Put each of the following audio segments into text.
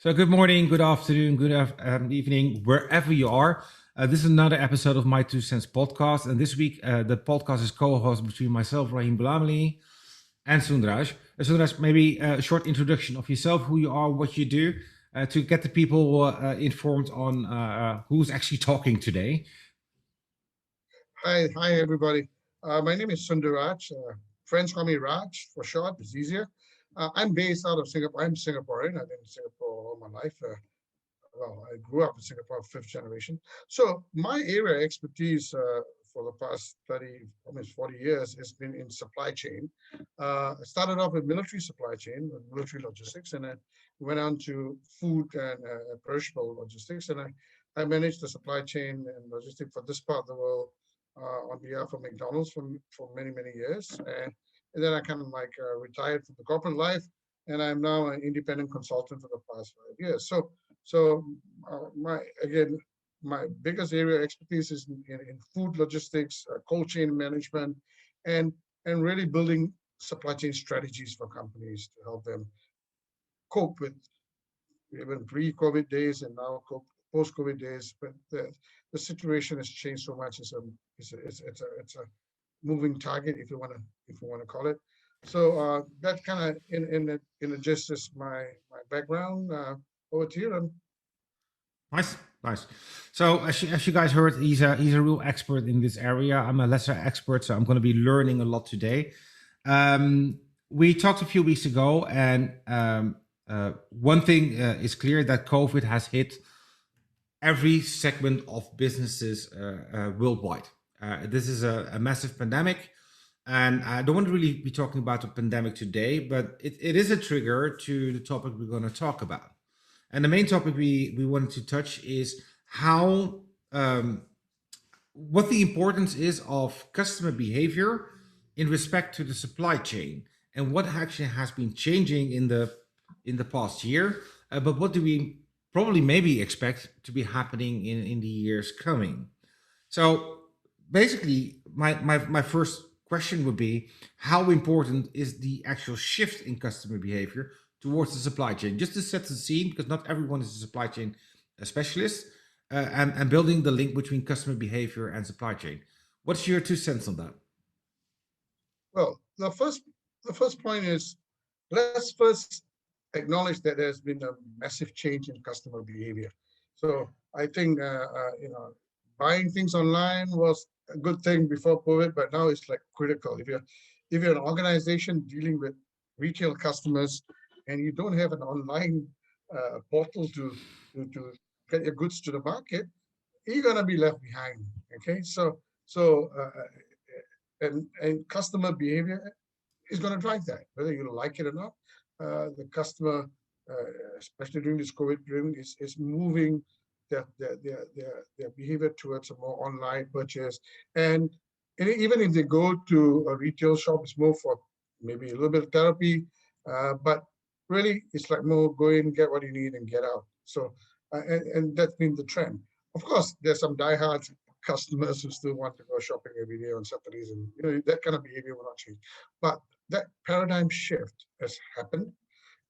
So good morning, good afternoon, evening, wherever you are. This is another episode of My Two Cents podcast. And this week, the podcast is co-hosted between myself, Rahim, Gulamali, and Sundaraj. Sundaraj, maybe a short introduction of yourself, who you are, what you do, to get the people informed on who's actually talking today. Hi everybody. My name is Sundaraj. Friends call me Raj for short. It's easier. I'm based out of Singapore. I'm Singaporean. I've been in Singapore all my life. Well, I grew up in Singapore, fifth generation. So my area of expertise for the past 30, almost 40 years has been in supply chain. I started off with military supply chain, with military logistics, and then went on to food and perishable logistics. And I managed the supply chain and logistics for this part of the world on behalf of McDonald's for many, many years. And then I kind of like retired from the corporate life, and I'm now an independent consultant for the past 5 years. My biggest area of expertise is in food logistics, cold chain management, and really building supply chain strategies for companies to help them cope with even pre-COVID days and now post-COVID days. But the situation has changed so much. It's a moving target, if you want to call it. So that kind of in a gist is my background. Over to you. Nice, nice. So as you guys heard, he's a real expert in this area. I'm a lesser expert, so I'm going to be learning a lot today. We talked a few weeks ago, and one thing is clear, that COVID has hit every segment of businesses worldwide. This is a massive pandemic, and I don't want to really be talking about the pandemic today, but it is a trigger to the topic we're going to talk about. And the main topic we wanted to touch is how what the importance is of customer behavior in respect to the supply chain, and what actually has been changing in the past year. But what do we probably maybe expect to be happening in the years coming? So basically, my first question would be, how important is the actual shift in customer behavior towards the supply chain? Just to set the scene, because not everyone is a supply chain specialist, and building the link between customer behavior and supply chain. What's your 2 cents on that? Well, the first point is, let's first acknowledge that there's been a massive change in customer behavior. So I think buying things online was a good thing before COVID, but now it's like critical. If you're an organization dealing with retail customers and you don't have an online portal to get your goods to the market, you're gonna be left behind. Okay, and customer behavior is going to drive that, whether you like it or not. The customer, especially during this COVID period, is moving their behavior towards a more online purchase. And even if they go to a retail shop, it's more for maybe a little bit of therapy, but really it's like more go in, get what you need, and get out. So, and that's been the trend. Of course, there's some diehards customers who still want to go shopping every day on Saturdays, and that kind of behavior will not change. But that paradigm shift has happened,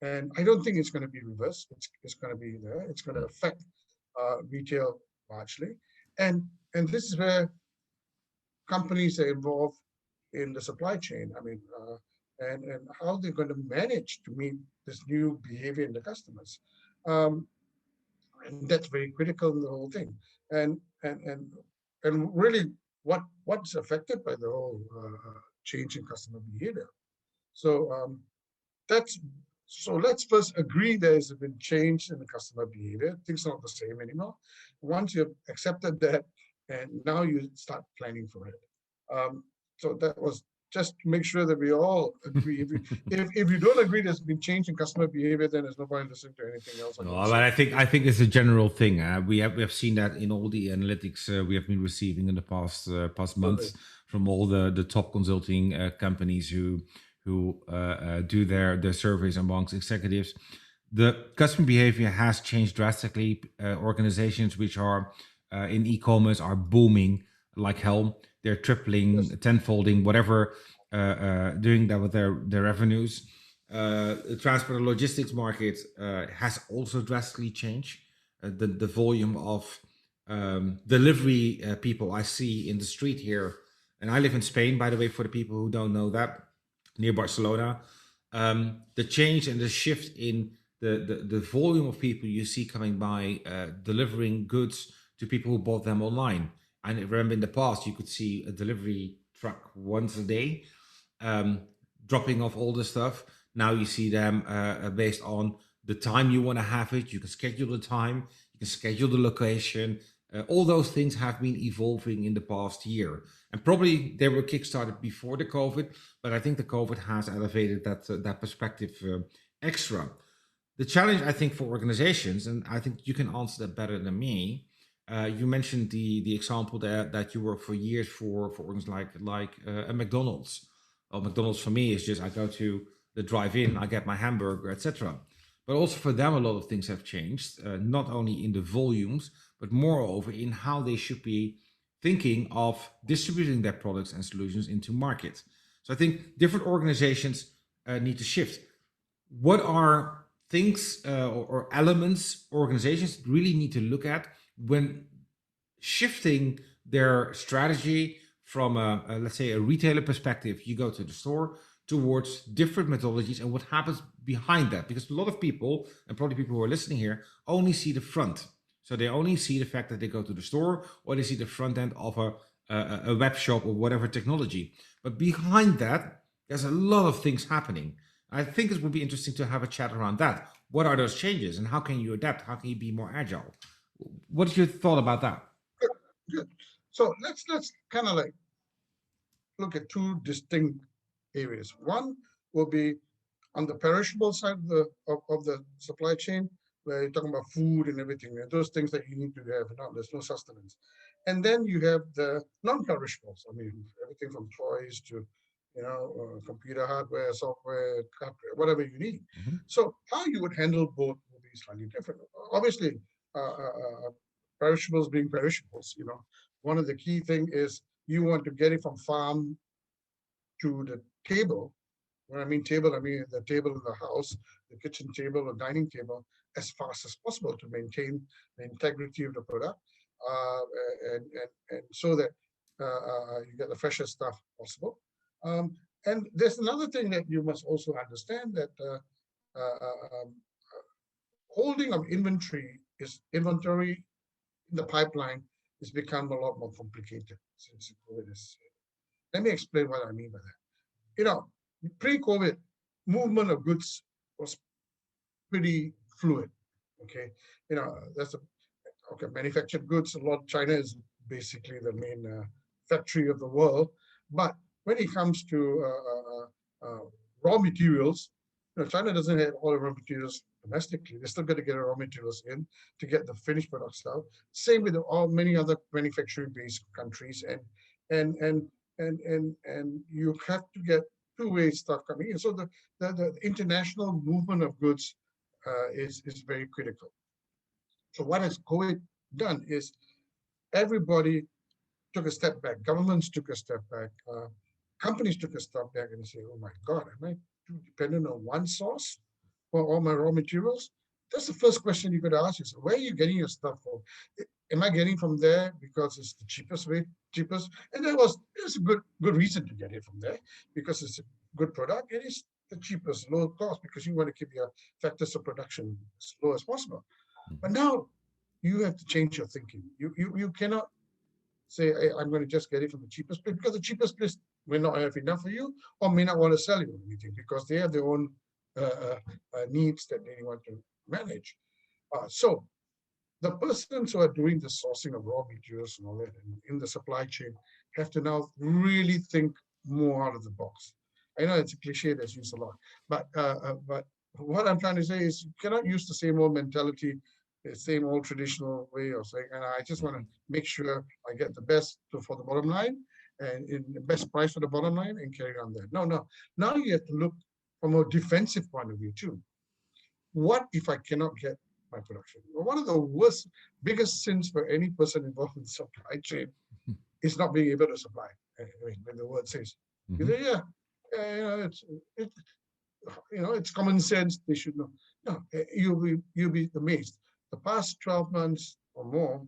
and I don't think it's going to be reversed. It's going to be there. It's going to affect retail largely, and this is where companies are involved in the supply chain. I mean, and how they're going to manage to meet this new behavior in the customers. And that's very critical in the whole thing. And and and and really, what's affected by the whole change in customer behavior. So that's so let's first agree there's been change in the customer behavior. Things are not the same anymore. Once you've accepted that, and now you start planning for it. So that was just to make sure that we all agree. If you don't agree there's been change in customer behavior, then there's no point listening to anything else I'm No, going to but say. I think it's a general thing. We have seen that in all the analytics we have been receiving in the past Absolutely. months from all the top consulting companies who do their surveys amongst executives. The customer behavior has changed drastically. Organizations which are in e-commerce are booming like hell. They're tripling, Yes. tenfolding, whatever, doing that with their revenues. The transport and logistics market has also drastically changed. The volume of delivery people I see in the street here, and I live in Spain, by the way, for the people who don't know that, near Barcelona. The change and the shift in the volume of people you see coming by delivering goods to people who bought them online. I remember in the past you could see a delivery truck once a day, dropping off all the stuff. Now you see them based on the time you want to have it. You can schedule the time, you can schedule the location. All those things have been evolving in the past year, and probably they were kickstarted before the COVID. But I think the COVID has elevated that perspective extra. The challenge, I think, for organizations, and I think you can answer that better than me. You mentioned the example that you worked for years for organizations like a McDonald's. Well, McDonald's for me is just I go to the drive-in, I get my hamburger, etc. But also for them, a lot of things have changed, not only in the volumes, but moreover in how they should be thinking of distributing their products and solutions into market. So I think different organizations need to shift. What are things or elements organizations really need to look at when shifting their strategy from let's say a retailer perspective? You go to the store towards different methodologies and what happens behind that, because a lot of people, and probably people who are listening here, only see the front. So they only see the fact that they go to the store, or they see the front end of a web shop or whatever technology. But behind that, there's a lot of things happening. I think it would be interesting to have a chat around that. What are those changes and how can you adapt? How can you be more agile? What's your thought about that? Good, good. So let's kind of like look at two distinct areas. One will be on the perishable side of the supply chain, where you're talking about food and everything, those things that you need to have. No, there's no sustenance. And then you have the non-perishables. I mean, everything from toys to computer hardware, software, whatever you need. Mm-hmm. So how you would handle both will be slightly different. Obviously, perishables being perishables, one of the key thing is you want to get it from farm to the table. When I mean table, I mean the table in the house, the kitchen table or dining table, as fast as possible to maintain the integrity of the product, and so that you get the freshest stuff possible. And there's another thing that you must also understand, that holding of inventory in the pipeline has become a lot more complicated since COVID is. Let me explain what I mean by that. Pre-COVID, movement of goods was pretty fluid. Okay, that's manufactured goods. A lot. China is basically the main factory of the world, but when it comes to raw materials, China doesn't have all the raw materials domestically. They're still going to get raw materials in to get the finished products out. Same with many other manufacturing-based countries, and you have to get two-way stuff coming in. So the international movement of goods is very critical. So what has COVID done is everybody took a step back. Governments took a step back. Companies took a step back and say, "Oh my God, am I too dependent on one source for all my raw materials?" That's the first question you could ask yourself. Where are you getting your stuff from? Am I getting from there because it's the cheapest? And there's a good reason to get it from there, because it's a good product. It is the cheapest, low cost, because you want to keep your factors of production as low as possible. But now you have to change your thinking. You cannot say, hey, I'm going to just get it from the cheapest place, because the cheapest place may not have enough for you, or may not want to sell you anything because they have their own needs that they want to manage. So the persons who are doing the sourcing of raw materials and all that in the supply chain have to now really think more out of the box. I know it's a cliche that's used a lot, but what I'm trying to say is you cannot use the same old mentality, the same old traditional way of saying, and I just want to make sure I get the best for the bottom line and in the best price for the bottom line and carry on there. No. Now you have to look from a defensive point of view too. What if I cannot get my production? Well, one of the biggest sins for any person involved in the supply chain is not being able to supply. I mean, when the word says, you say, it's common sense. They should know. No, you'll be amazed. The past 12 months or more,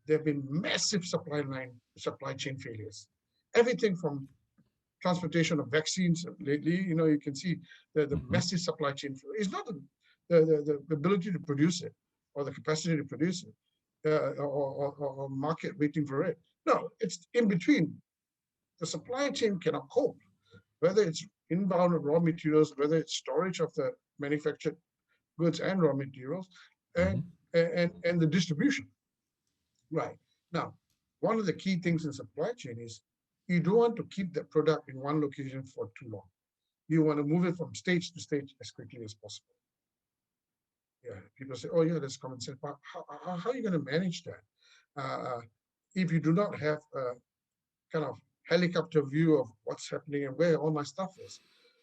there have been massive supply chain failures. Everything from transportation of vaccines lately, you can see the massive supply chain. It's not the ability to produce it or the capacity to produce it or market waiting for it. No, it's in between. The supply chain cannot cope, whether it's inbound raw materials, whether it's storage of the manufactured goods and raw materials, and the distribution. Right. Now, one of the key things in supply chain is you don't want to keep the product in one location for too long. You want to move it from stage to stage as quickly as possible. Yeah, people say, oh yeah, that's common sense. But how are you going to manage that if you do not have a kind of helicopter view of what's happening and where all my stuff is?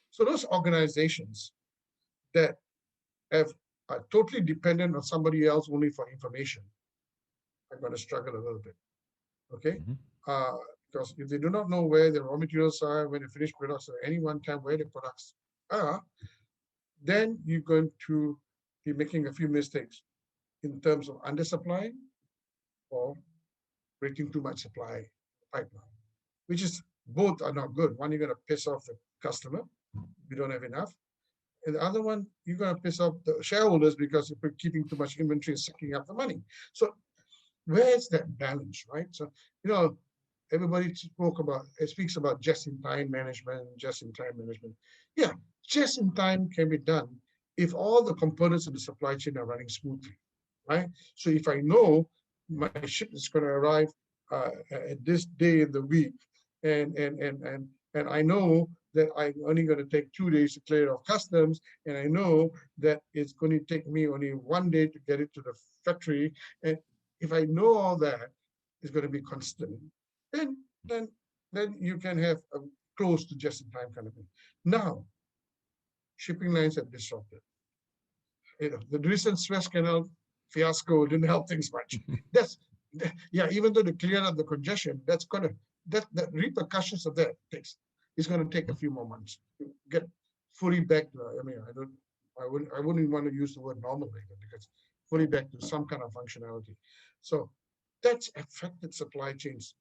So those organizations that are totally dependent on somebody else only for information are going to struggle a little bit. Okay, because if they do not know where the raw materials are, where the finished products are, any one time where the products are, then you're going to be making a few mistakes in terms of undersupplying or breaking too much supply pipeline, which is both are not good. One, you're going to piss off the customer, you don't have enough. And the other one, you're going to piss off the shareholders because you're keeping too much inventory and sucking up the money. So where's that balance, right? So, everybody speaks about just-in-time management, just-in-time management. Yeah, just-in-time can be done if all the components of the supply chain are running smoothly, right? So if I know my ship is going to arrive at this day in the week, and I know that I'm only going to take 2 days to clear it off customs, and I know that it's going to take me only 1 day to get it to the factory, and if I know all that is going to be constant, then you can have a close to just-in-time kind of thing. Now, shipping lines have disrupted. The recent Suez Canal fiasco didn't help things much. Even though they cleared up the congestion, the repercussions of that is going to take a few more months to get fully back to. I wouldn't want to use the word normal later, because fully back to some kind of functionality. So that's affected supply chains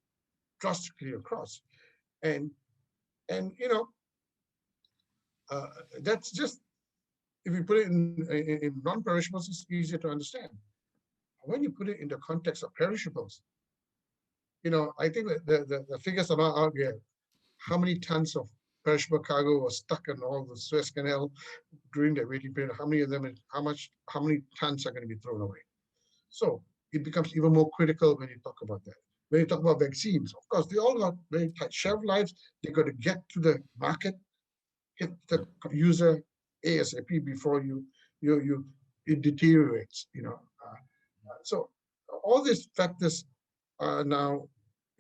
drastically across, and that's just, if you put it in non-perishables, it's easier to understand. When you put it in the context of perishables, I think that the figures are not out yet. How many tons of perishable cargo was stuck in all the Suez Canal during that waiting period? How many of them, how many tons are going to be thrown away? So it becomes even more critical when you talk about that. When you talk about vaccines, of course, they all got very tight shelf lives. They got to get to the market, hit the user ASAP before it deteriorates. So all these factors are now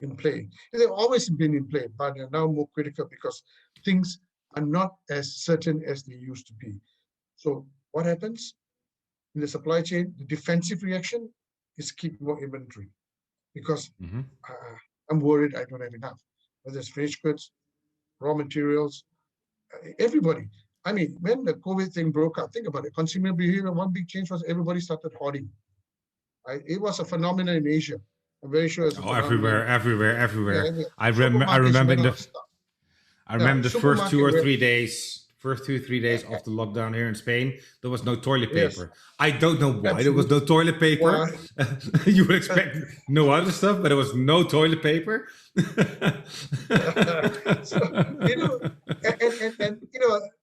in play. They've always been in play, but they're now more critical because things are not as certain as they used to be. So what happens in the supply chain? The defensive reaction is keep more inventory, because I'm worried I don't have enough. Whether it's finished goods, raw materials, everybody. When the COVID thing broke out, think about it. Consumer behavior, one big change was everybody started hoarding. It was a phenomenon in Asia. I'm very sure it's a everywhere. Yeah. I remember the first two or Supermarket 3 days. First 2-3 days of the lockdown here in Spain, there was no toilet paper. I don't know why there was no toilet paper. You would expect no other stuff, but there was no toilet paper. So,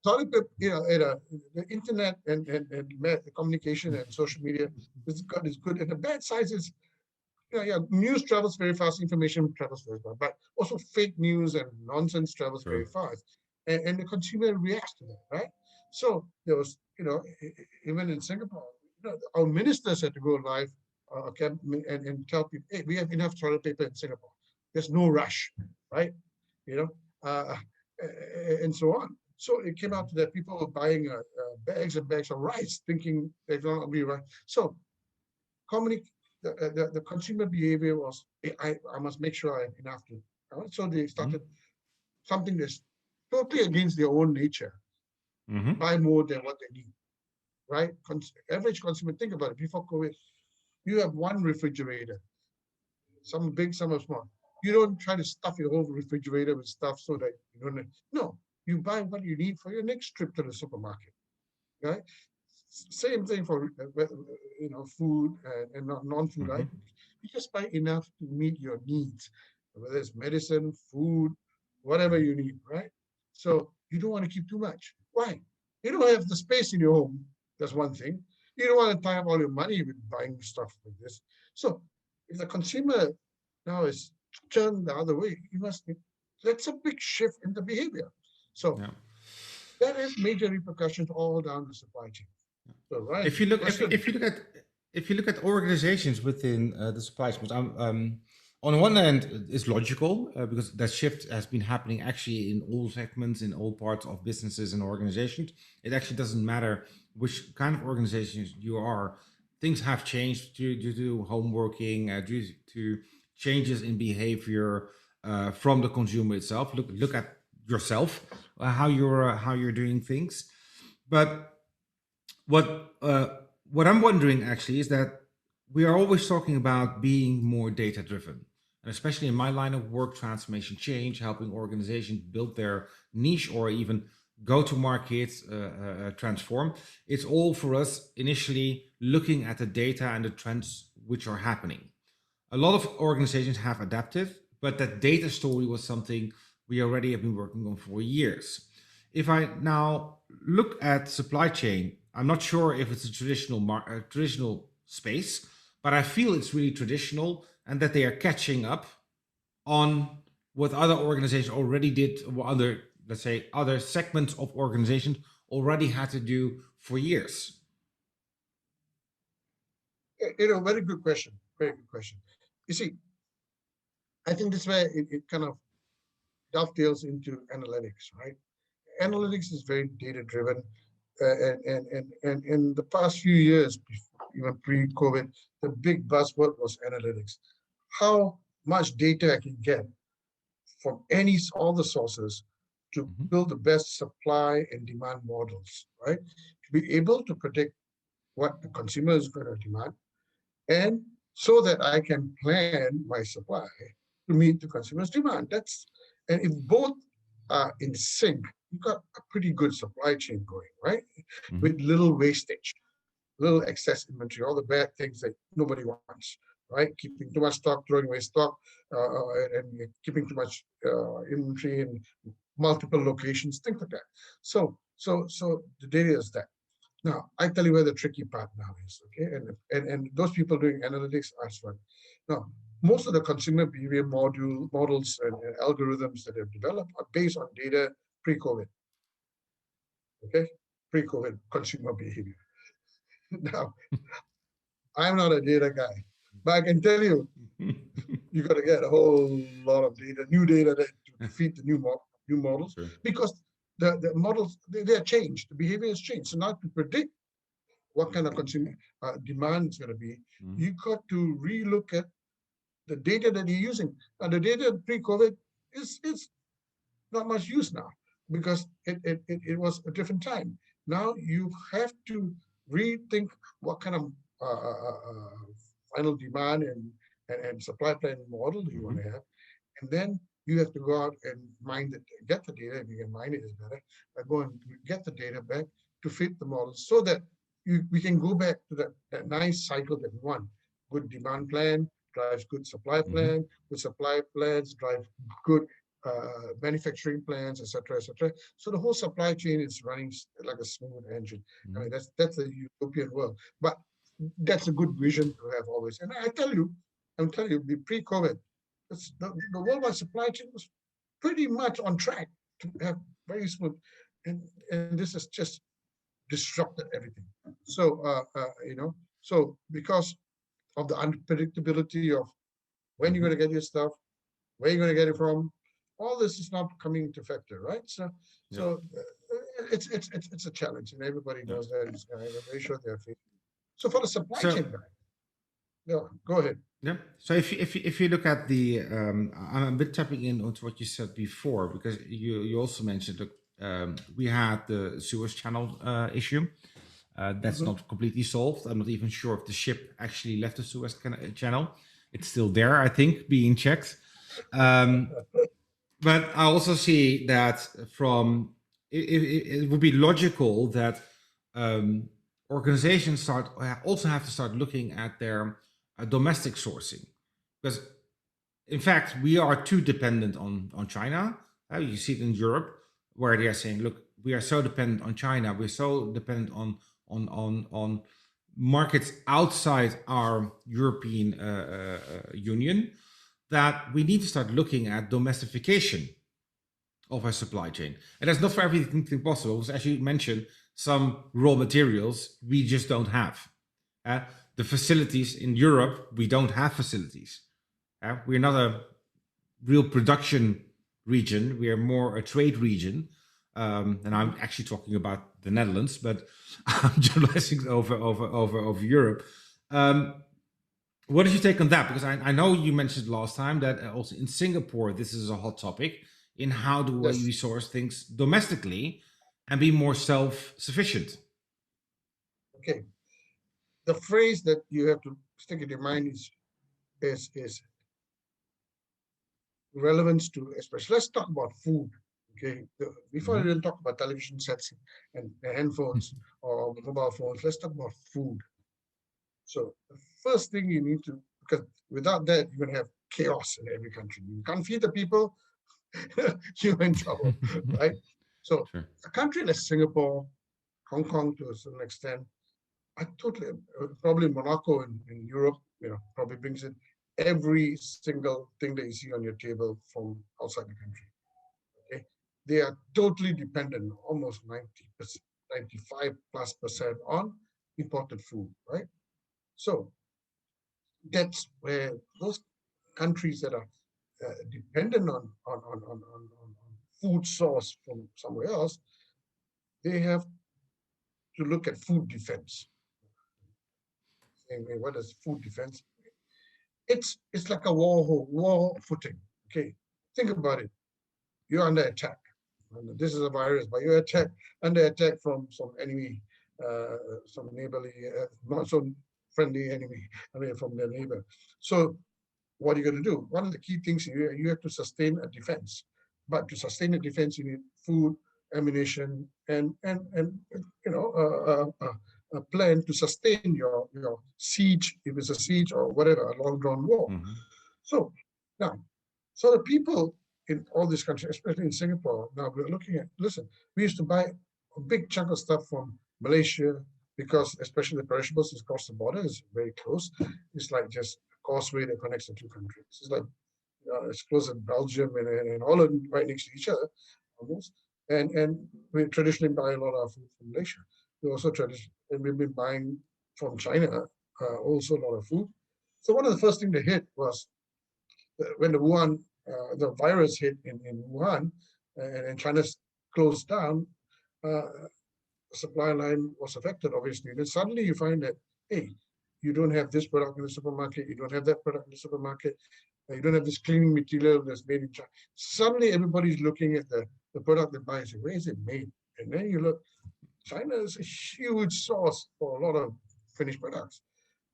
toilet paper, the internet and communication and social media is good. And the bad side is, news travels very fast, information travels very fast, but also fake news and nonsense travels very fast. And the consumer reacts to that, right? So there was, even in Singapore, our ministers had to go live and tell people, hey, we have enough toilet paper in Singapore. There's no rush, right? And so on. So it came out that people were buying bags and bags of rice, thinking they're going to be right. So the consumer behavior was, I must make sure I have enough to. So they started something that's totally against their own nature. buy more than what they need, right? Average consumer, think about it. Before COVID, you have one refrigerator, some big, some are small. You don't try to stuff your whole refrigerator with stuff so that you don't. No, you buy what you need for your next trip to the supermarket, right? Same thing for food and non-food items. You just buy enough to meet your needs, whether it's medicine, food, whatever you need, right? So you don't want to keep too much. Why? You don't have the space in your home. That's one thing. You don't want to tie up all your money with buying stuff like this. So if the consumer now is turned the other way, that's a big shift in the behavior. So Yeah. that has major repercussions all down the supply chain. So, right. If you look, if you look at organizations within the supply chain, on one end, it's logical because that shift has been happening actually in all segments, in all parts of businesses and organizations. It actually doesn't matter which kind of organizations you are. Things have changed due to home working, due to changes in behavior from the consumer itself. Look at yourself, how you're doing things. But what I'm wondering actually is that we are always talking about being more data driven, and especially in my line of work, transformation change, helping organizations build their niche or even go to market, transform. It's all for us initially looking at the data and the trends which are happening. A lot of organizations have adapted, but that data story was something we already have been working on for years. If I now look at supply chain, I'm not sure if it's a traditional space, but I feel it's really traditional and that they are catching up on what other organizations already did, or other, let's say, other segments of organizations already had to do for years. Very good question. Very good question. You see, I think this way it kind of dovetails into analytics, right? Analytics is very data driven. And in the past few years, even pre-COVID, the big buzzword was analytics. How much data I can get from all the sources to build the best supply and demand models, right? To be able to predict what the consumer is going to demand, and so that I can plan my supply to meet the consumer's demand. And if both are in sync, you've got a pretty good supply chain going, right? With little wastage, little excess inventory, all the bad things that nobody wants, right? Keeping too much stock, throwing away stock, and keeping too much inventory in multiple locations, things like that. So the data is that. Now, I tell you where the tricky part now is, okay? And those people doing analytics are fun. Now, most of the consumer behavior models and algorithms that have developed are based on data pre-COVID, okay? Pre-COVID consumer behavior. Now, I'm not a data guy, but I can tell you, you got to get a whole lot of data, new data to feed the new models, sure. Because the models, they are changed, the behavior has changed. So now to predict what kind of consumer demand is going to be, you got to relook at the data that you're using. Now, the data pre-COVID is not much use now because it was a different time. Now you have to rethink what kind of final demand and supply plan model you want to have, and then you have to go out and get the data. If you can mine it, is better. Go and get the data back to fit the model so that we can go back to that nice cycle that we want. Good demand plan drives good supply plan. Good supply plans drive good manufacturing plans, etc., etc. So the whole supply chain is running like a smooth engine. I mean, that's a utopian world, but that's a good vision to have always. And I'm telling you, pre-COVID, the worldwide supply chain was pretty much on track to have very smooth, and this has just disrupted everything. So so because of the unpredictability of when you're going to get your stuff, where you're going to get it from, all this is not coming into factor, right? So it's a challenge, and everybody knows that. I'm very sure they're facing. So for the supply chain guy, go ahead. Yeah. So if you look at the, I'm a bit tapping in onto what you said before, because you also mentioned, look, we had the Suez Channel issue. That's Mhm. not completely solved. I'm not even sure if the ship actually left the Channel. It's still there, I think, being checked. But I also see that it would be logical that organizations also have to start looking at their domestic sourcing, because in fact we are too dependent on China. You see it in Europe where they are saying, look, we are so dependent on China. We're so dependent on markets outside our European Union that we need to start looking at domestication of our supply chain. And that's not for everything possible, because as you mentioned, some raw materials we just don't have. The facilities in Europe, we don't have facilities. We're not a real production region. We are more a trade region. And I'm actually talking about the Netherlands, but I'm generalizing over Europe. What is your take on that? Because I know you mentioned last time that also in Singapore, this is a hot topic in how do we Yes. source things domestically and be more self-sufficient. Okay. The phrase that you have to stick in your mind is relevance to, especially, let's talk about food. Okay. Before we even talk about television sets and handphones or mobile phones, let's talk about food. So the first thing you need to, because without that, you're going to have chaos in every country. You can't feed the people, you're in trouble, right? So Sure. a country like Singapore, Hong Kong to a certain extent, I totally, probably Monaco in Europe, probably brings in every single thing that you see on your table from outside the country. Okay, they are totally dependent, almost 90%, 95+% on imported food, right? So that's where those countries that are dependent on food source from somewhere else, they have to look at food defense. And what does food defense? It's like a war footing. Okay, think about it. You're under attack. And this is a virus, but you're under attack from some enemy, some neighborly, not so friendly enemy. I mean, from their neighbor. So what are you going to do? One of the key things you have to sustain a defense. But to sustain a defense, you need food, ammunition, and a plan to sustain your siege, if it's a siege or whatever, a long drawn war. So now, so the people in all these countries, especially in Singapore, now we're looking at, listen, we used to buy a big chunk of stuff from Malaysia because especially the perishables is across the border, is very close. It's like just a causeway that connects the two countries. It's like it's close to Belgium and Holland right next to each other almost. And we traditionally buy a lot of food from Malaysia. We also and we've been buying from China also a lot of food. So one of the first things they hit was when the virus hit in Wuhan, and China closed down, the supply line was affected, obviously. Then suddenly you find that, hey, you don't have this product in the supermarket, you don't have that product in the supermarket, you don't have this cleaning material that's made in China. Suddenly everybody's looking at the product they buy and say, where is it made? And then you look, China is a huge source for a lot of finished products.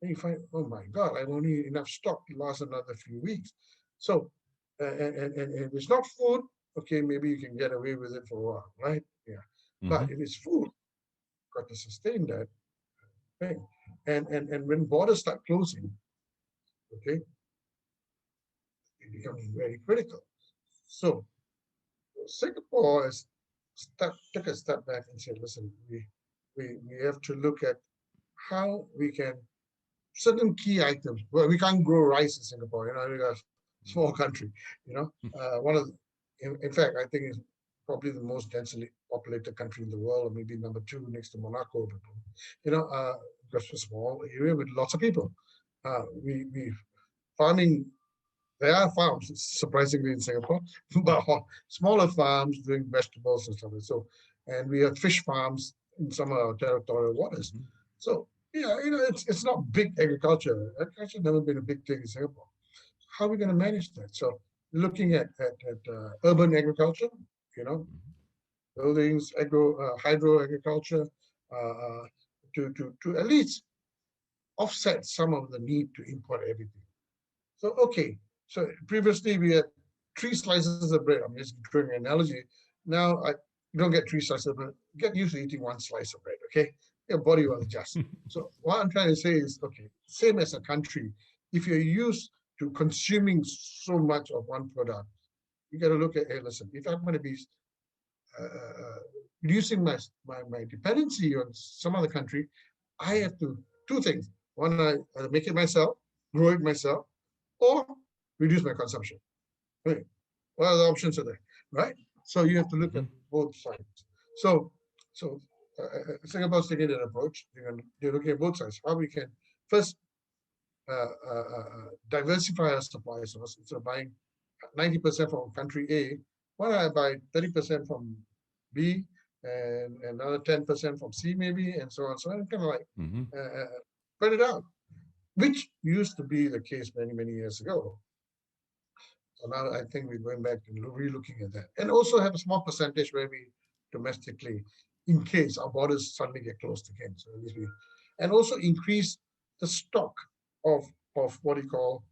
And you find, oh my God, I've only enough stock to last another few weeks. So, and if it's not food, okay, maybe you can get away with it for a while, right? Yeah. But if it's food, you've got to sustain that thing. And when borders start closing, okay, it becomes very critical. So Singapore has took a step back and said, listen, we have to look at how we can certain key items. Well, we can't grow rice in Singapore. We're a small country. One of in fact, I think it's probably the most densely populated country in the world, or maybe number two next to Monaco. Just a small area with lots of people. We farming. There are farms, surprisingly, in Singapore, but smaller farms doing vegetables and stuff. And we have fish farms in some of our territorial waters. So yeah, it's not big agriculture. Agriculture never been a big thing in Singapore. How are we going to manage that? So looking at urban agriculture, you know, buildings, hydro agriculture, to at least offset some of the need to import everything. So, okay, so previously we had 3 slices of bread. I'm just drawing an analogy. Now you don't get 3 slices of bread. Get used to eating 1 slice of bread, okay? Your body will adjust. So what I'm trying to say is, okay, same as a country, if you're used to consuming so much of one product, you got to look at, hey, listen, if I'm going to be reducing my dependency on some other country, I have to 2 things. One, I make it myself, grow it myself, or reduce my consumption. Right. What are the options are there, right? So you have to look at both sides. So Singapore's taking that approach. They're looking at both sides. How we can first diversify our supply source. Instead of buying 90% from country A, why don't I buy 30% from B and another 10% from C maybe, and so on. So I'm kind of like spread it out, which used to be the case many years ago. So now I think we're going back and re-looking at that, and also have a small percentage where we domestically, in case our borders suddenly get closed again. So at least and also increase the stock of what you call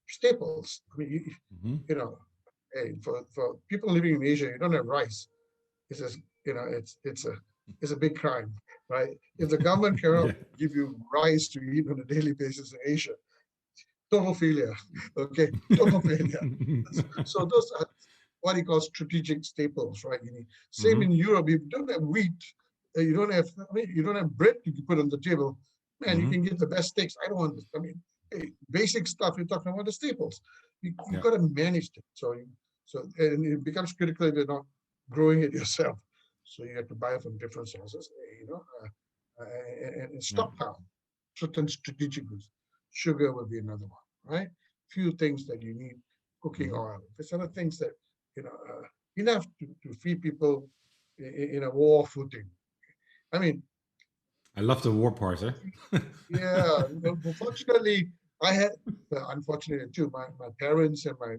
staples. I mean, you know, hey, for people living in Asia, you don't have rice. It's just, it's a big crime, right? If the government cannot give you rice to eat on a daily basis in Asia, total failure. Okay, total failure. So those are what he calls strategic staples, right? Same in Europe. If you don't have wheat, you don't have bread you can put on the table. Man, you can get the best steaks. I don't want this. I mean, hey, basic stuff. You're talking about the staples. You've got to manage it. And it becomes critical if you're not growing it yourself. So you have to buy from different sources, and stockpile certain strategic goods. Sugar would be another one, right? Few things that you need, cooking oil. There's other things that, enough to feed people in a war footing. I mean, I love the war part, eh? yeah. Unfortunately, unfortunately too, my parents and my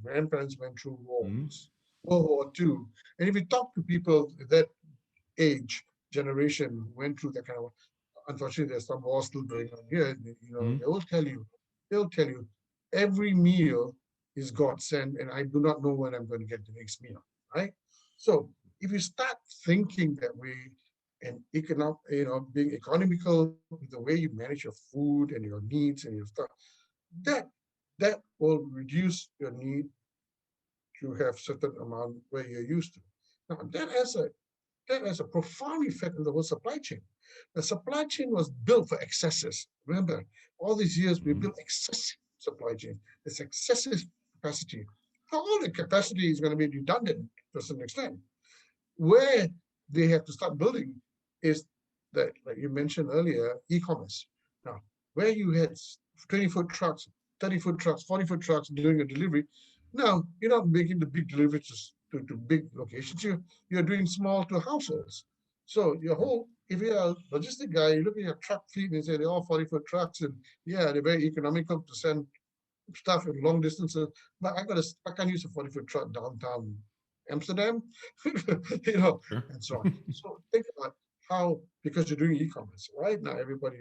grandparents went through wars, World War II. And if you talk to people that age, generation went through that kind of, unfortunately, there's some war still going on here. They'll tell you, every meal is God sent, and I do not know when I'm going to get the next meal, right? So if you start thinking that way, and being economical with the way you manage your food and your needs and your stuff, that will reduce your need to have certain amount where you're used to. Now that has a profound effect on the whole supply chain. The supply chain was built for excesses. Remember, all these years we built excessive supply chain. This excessive capacity. All the capacity is going to be redundant to some extent. Where they have to start building is that, like you mentioned earlier, e-commerce. Now, where you had 20-foot trucks, 30-foot trucks, 40-foot trucks doing a delivery, now you're not making the big deliveries to big locations. You're doing small to households. So if you're a logistic guy, you look at your truck fleet and say they're all 40-foot trucks, and yeah, they're very economical to send stuff in long distances. But I can't use a 40-foot truck downtown Amsterdam, and so on. So think about how, because you're doing e-commerce, right? Now everybody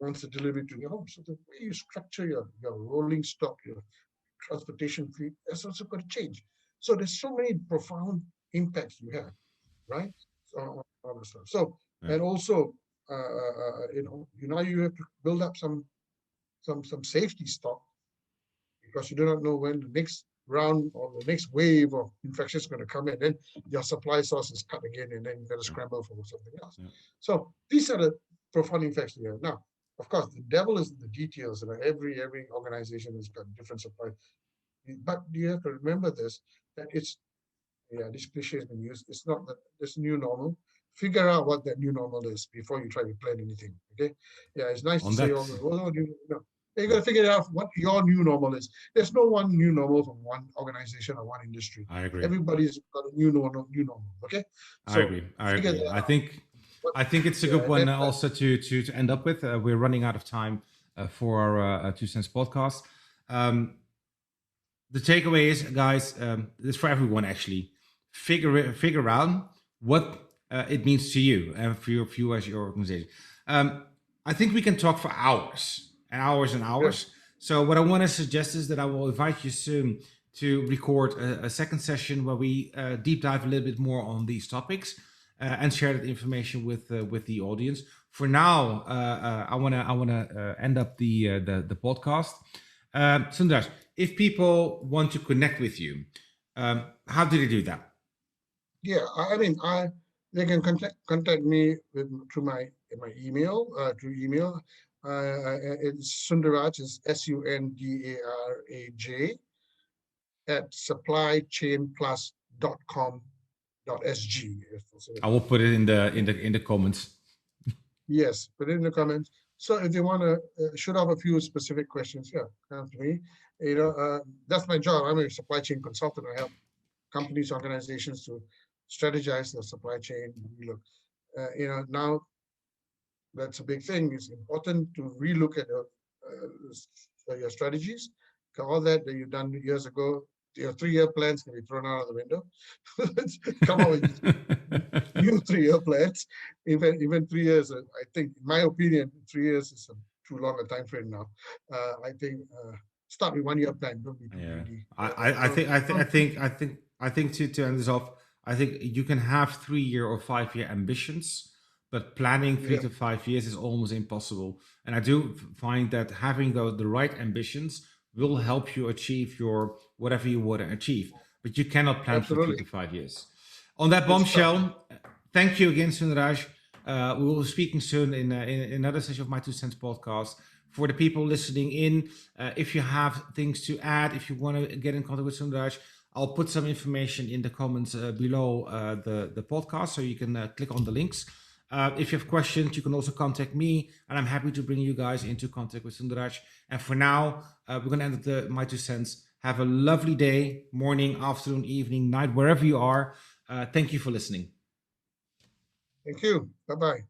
wants to deliver to your home. So the way you structure your rolling stock, your transportation fleet, that's also going to change. So there's so many profound impacts you have, right? So and also, you have to build up some safety stock, because you do not know when the next round or the next wave of infection is going to come in. Then your supply source is cut again, and then you got to scramble for something else. So these are the profound effects we have. Now, of course, the devil is in the details. Every organization has got different supply. But you have to remember this, that this cliche has been used. It's not that this new normal. Figure out what that new normal is before you try to plan anything. Okay? Yeah, it's nice to say all the you got to figure out what your new normal is. There's no one new normal from one organization or one industry. I agree. Everybody's got a new normal. Okay? So I agree. I think it's a good one also to end up with. We're running out of time for our 2 Cents podcast. The takeaway is, guys, this is for everyone actually. figure out what it means to you and for you as your organization. I think we can talk for hours and hours and hours. So what I want to suggest is that I will invite you soon to record a second session where we deep dive a little bit more on these topics and share that information with the audience. For now, I wanna end up the podcast. Sundaraj, if people want to connect with you, how do they do that? Yeah, I mean, they can contact me through my email, through email. It's Sundaraj, is SUNDARAJ at supplychainplus.com.sg. I will put it in the comments. Yes, put it in the comments. So if they want to shoot off a few specific questions, yeah, come to me. That's my job. I'm a supply chain consultant. I help companies, organizations to strategize their supply chain. Look, now that's a big thing. It's important to relook at your strategies. All that you've done years ago, your 3-year plans can be thrown out of the window. Come on with new 3-year plans. Even 3 years, I think, in my opinion, 3 years is too long a time frame now. I think start with 1-year plan. Don't be too greedy. I think to end this off, I think you can have 3-year or 5-year ambitions, but planning 3 to 5 years is almost impossible. And I do find that having the right ambitions will help you achieve your whatever you want to achieve. But you cannot plan for 3 to 5 years. On that bombshell, thank you again, Sundaraj. We will be speaking soon in another session of My 2 Cents podcast. For the people listening in, if you have things to add, if you want to get in contact with Sundaraj, I'll put some information in the comments below the podcast, so you can click on the links. If you have questions, you can also contact me, and I'm happy to bring you guys into contact with Sundaraj. And for now, we're going to end the My 2 Cents. Have a lovely day, morning, afternoon, evening, night, wherever you are. Thank you for listening. Thank you. Bye-bye.